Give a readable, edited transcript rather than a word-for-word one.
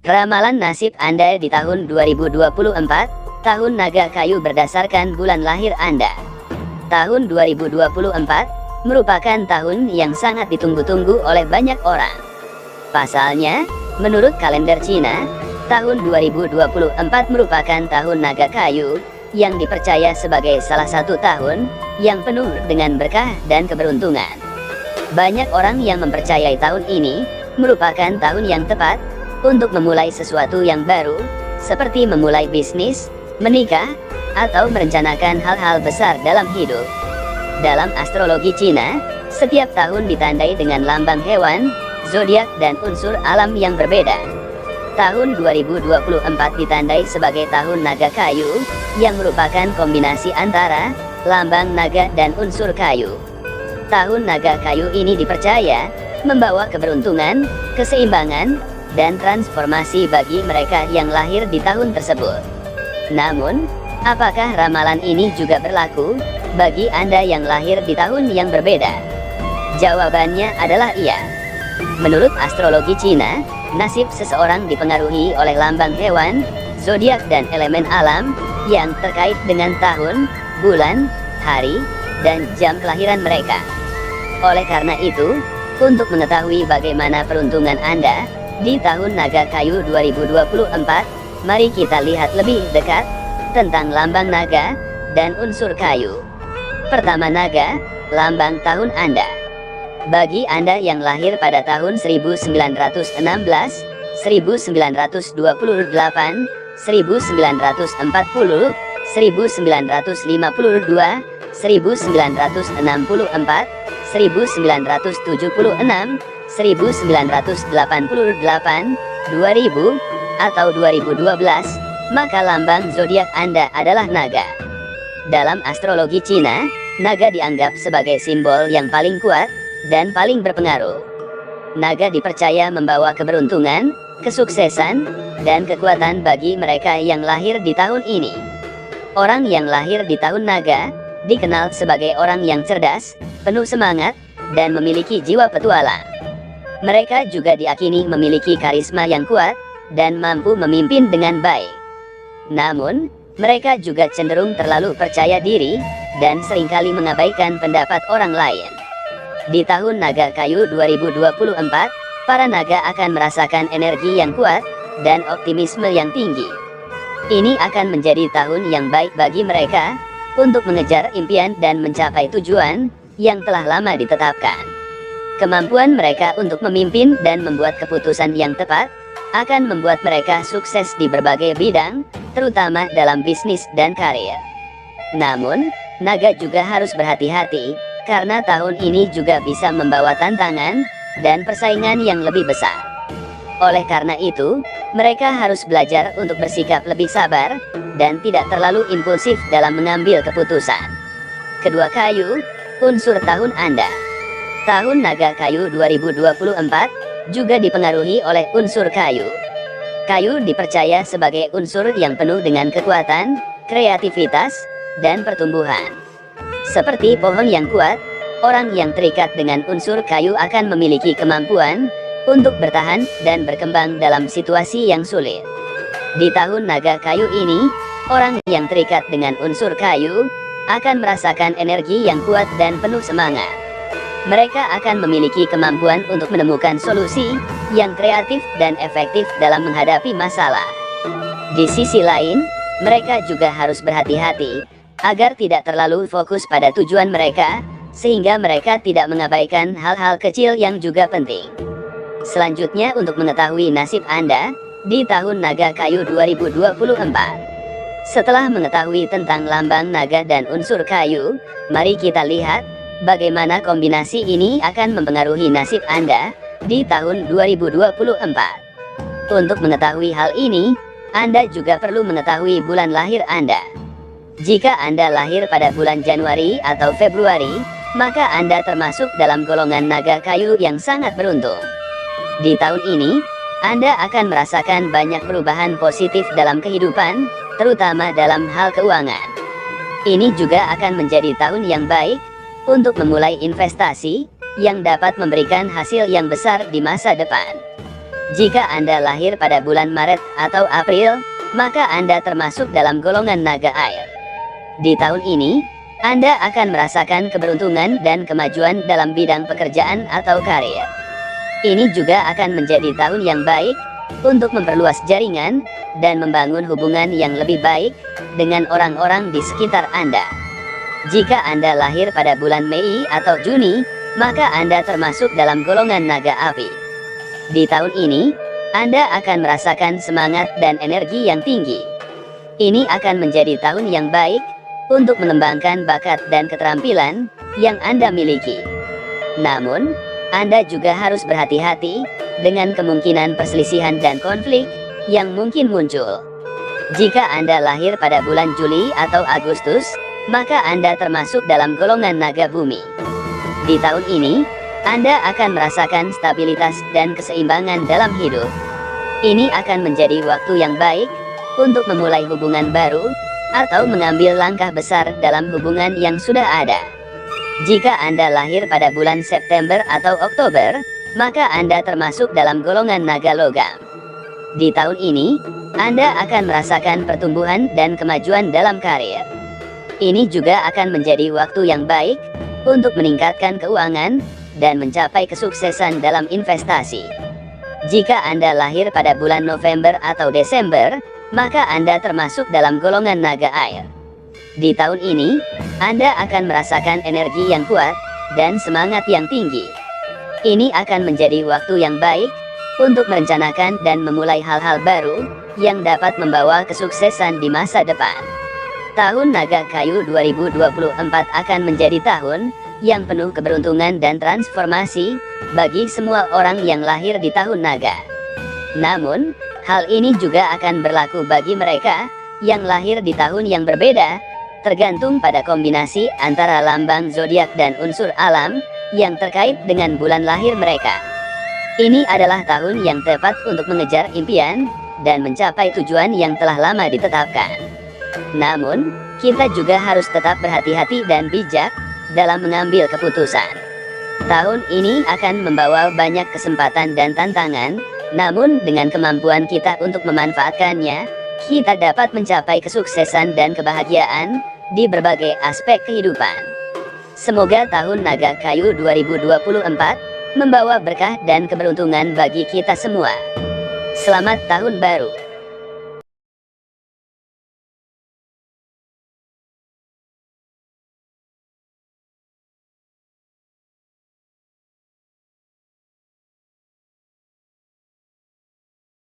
Ramalan nasib Anda di tahun 2024, tahun naga kayu berdasarkan bulan lahir Anda. Tahun 2024 merupakan tahun yang sangat ditunggu-tunggu oleh banyak orang. Pasalnya, menurut kalender Cina, tahun 2024 merupakan tahun naga kayu yang dipercaya sebagai salah satu tahun yang penuh dengan berkah dan keberuntungan. Banyak orang yang mempercayai tahun ini merupakan tahun yang tepat untuk memulai sesuatu yang baru, seperti memulai bisnis, menikah, atau merencanakan hal-hal besar dalam hidup. Dalam astrologi Cina, setiap tahun ditandai dengan lambang hewan, zodiak dan unsur alam yang berbeda. Tahun 2024 ditandai sebagai tahun naga kayu, yang merupakan kombinasi antara lambang naga dan unsur kayu. Tahun naga kayu ini dipercaya membawa keberuntungan, keseimbangan, dan transformasi bagi mereka yang lahir di tahun tersebut. Namun, apakah ramalan ini juga berlaku bagi Anda yang lahir di tahun yang berbeda? Jawabannya adalah iya. Menurut astrologi Cina, nasib seseorang dipengaruhi oleh lambang hewan, zodiak dan elemen alam yang terkait dengan tahun, bulan, hari, dan jam kelahiran mereka. Oleh karena itu, untuk mengetahui bagaimana peruntungan Anda di tahun naga kayu 2024, mari kita lihat lebih dekat tentang lambang naga dan unsur kayu. Pertama, naga, lambang tahun Anda. Bagi Anda yang lahir pada tahun 1916, 1928, 1940, 1952, 1964, 1976, 1988, 2000, atau 2012, maka lambang zodiak Anda adalah naga. Dalam astrologi Cina, naga dianggap sebagai simbol yang paling kuat dan paling berpengaruh. Naga dipercaya membawa keberuntungan, kesuksesan, dan kekuatan bagi mereka yang lahir di tahun ini. Orang yang lahir di tahun naga dikenal sebagai orang yang cerdas, penuh semangat, dan memiliki jiwa petualang. Mereka juga diakini memiliki karisma yang kuat dan mampu memimpin dengan baik. Namun, mereka juga cenderung terlalu percaya diri dan seringkali mengabaikan pendapat orang lain. Di tahun naga kayu 2024, para naga akan merasakan energi yang kuat dan optimisme yang tinggi. Ini akan menjadi tahun yang baik bagi mereka untuk mengejar impian dan mencapai tujuan yang telah lama ditetapkan. Kemampuan mereka untuk memimpin dan membuat keputusan yang tepat akan membuat mereka sukses di berbagai bidang, terutama dalam bisnis dan karir. Namun, naga juga harus berhati-hati, karena tahun ini juga bisa membawa tantangan dan persaingan yang lebih besar. Oleh karena itu, mereka harus belajar untuk bersikap lebih sabar dan tidak terlalu impulsif dalam mengambil keputusan. Kedua, kayu, unsur tahun Anda. Tahun naga kayu 2024 juga dipengaruhi oleh unsur kayu. Kayu dipercaya sebagai unsur yang penuh dengan kekuatan, kreativitas, dan pertumbuhan. Seperti pohon yang kuat, orang yang terikat dengan unsur kayu akan memiliki kemampuan untuk bertahan dan berkembang dalam situasi yang sulit. Di tahun naga kayu ini, orang yang terikat dengan unsur kayu akan merasakan energi yang kuat dan penuh semangat. Mereka akan memiliki kemampuan untuk menemukan solusi yang kreatif dan efektif dalam menghadapi masalah. Di sisi lain, mereka juga harus berhati-hati agar tidak terlalu fokus pada tujuan mereka, sehingga mereka tidak mengabaikan hal-hal kecil yang juga penting. Selanjutnya, untuk mengetahui nasib Anda di tahun naga kayu 2024. Setelah mengetahui tentang lambang naga dan unsur kayu, mari kita lihat bagaimana kombinasi ini akan mempengaruhi nasib Anda di tahun 2024. Untuk mengetahui hal ini, Anda juga perlu mengetahui bulan lahir Anda. Jika Anda lahir pada bulan Januari atau Februari, maka Anda termasuk dalam golongan naga kayu yang sangat beruntung. Di tahun ini, Anda akan merasakan banyak perubahan positif dalam kehidupan, terutama dalam hal keuangan. Ini juga akan menjadi tahun yang baik untuk memulai investasi yang dapat memberikan hasil yang besar di masa depan. Jika Anda lahir pada bulan Maret atau April, maka Anda termasuk dalam golongan naga air. Di tahun ini, Anda akan merasakan keberuntungan dan kemajuan dalam bidang pekerjaan atau karir. Ini juga akan menjadi tahun yang baik untuk memperluas jaringan dan membangun hubungan yang lebih baik dengan orang-orang di sekitar Anda. Jika Anda lahir pada bulan Mei atau Juni, maka Anda termasuk dalam golongan naga api. Di tahun ini, Anda akan merasakan semangat dan energi yang tinggi. Ini akan menjadi tahun yang baik untuk mengembangkan bakat dan keterampilan yang Anda miliki. Namun, Anda juga harus berhati-hati dengan kemungkinan perselisihan dan konflik yang mungkin muncul. Jika Anda lahir pada bulan Juli atau Agustus, maka Anda termasuk dalam golongan naga bumi. Di tahun ini, Anda akan merasakan stabilitas dan keseimbangan dalam hidup. Ini akan menjadi waktu yang baik untuk memulai hubungan baru atau mengambil langkah besar dalam hubungan yang sudah ada. Jika Anda lahir pada bulan September atau Oktober, maka Anda termasuk dalam golongan naga logam. Di tahun ini, Anda akan merasakan pertumbuhan dan kemajuan dalam karir. Ini juga akan menjadi waktu yang baik untuk meningkatkan keuangan dan mencapai kesuksesan dalam investasi. Jika Anda lahir pada bulan November atau Desember, maka Anda termasuk dalam golongan naga air. Di tahun ini, Anda akan merasakan energi yang kuat dan semangat yang tinggi. Ini akan menjadi waktu yang baik untuk merencanakan dan memulai hal-hal baru yang dapat membawa kesuksesan di masa depan. Tahun Naga Kayu 2024 akan menjadi tahun yang penuh keberuntungan dan transformasi bagi semua orang yang lahir di tahun naga. Namun, hal ini juga akan berlaku bagi mereka yang lahir di tahun yang berbeda, tergantung pada kombinasi antara lambang zodiak dan unsur alam yang terkait dengan bulan lahir mereka. Ini adalah tahun yang tepat untuk mengejar impian dan mencapai tujuan yang telah lama ditetapkan. Namun, kita juga harus tetap berhati-hati dan bijak dalam mengambil keputusan. Tahun ini akan membawa banyak kesempatan dan tantangan, namun dengan kemampuan kita untuk memanfaatkannya, kita dapat mencapai kesuksesan dan kebahagiaan di berbagai aspek kehidupan. Semoga tahun Naga Kayu 2024 membawa berkah dan keberuntungan bagi kita semua. Selamat Tahun Baru!